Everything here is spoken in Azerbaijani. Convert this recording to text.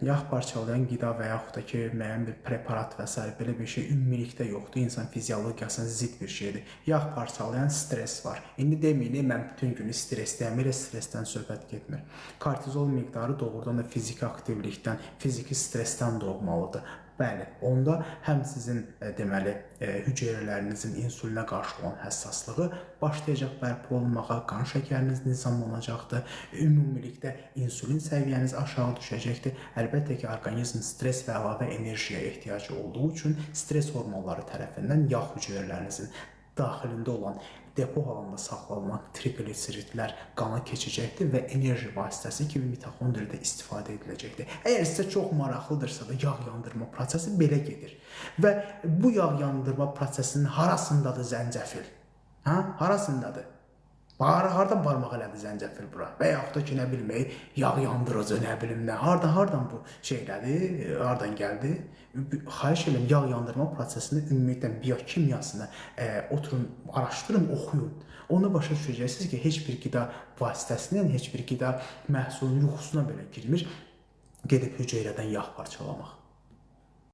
yağ parçalayan qida və yaxud da ki, müəyyən bir preparat və s. belə bir şey ümumilikdə yoxdur. İnsan fiziologiyasına zidd bir şeydir. Yağ parçalayan stres var. İndi deməyin, mən bütün günü stressdəyəm, elə stressdən söhbət getmir. Kortizol miqdarı doğrudan da fiziki aktivlikdən, fiziki stressdən doğmalıdır. Bəli, onda həm sizin deməli hüceyrələrinizin insulinə qarşı olan həssaslığı başlayacaq bərpa olunmağa, qan şəkəriniz nizamlanacaqdır, ümumilikdə insulin səviyyəniz aşağı düşəcəkdir. Əlbəttə ki, orqanizm stres və əlavə enerjiyə ehtiyacı olduğu üçün stres hormonları tərəfindən yağ hüceyrələrinizin daxilində olan depo halında saxlanılan triqliseridlər qana keçəcəkdir və enerji vasitəsi kimi mitoxondriyada istifadə ediləcəkdir. Əgər sizə çox maraqlıdırsa da yağ yandırma prosesi belə gedir. Və bu yağ yandırma prosesinin harasındadır zəncəfil? Harasındadır? Hardan barmaq elədi zəncəfil bura? Və yaxud da ki, nə bilmək, yağ yandırıcı, nə bilim nə, hardan bu şeylədir, hardan gəldi? Xahiş edirəm, yağ yandırma prosesini ümumiyyətlə biokimyasını oturun, araşdırın, oxuyun. Onu başa düşəcəksiniz ki, heç bir qida vasitəsindən, heç bir qida məhsulun yuxusuna belə girmir, gedib hüceyrədən yağ parçalamaq.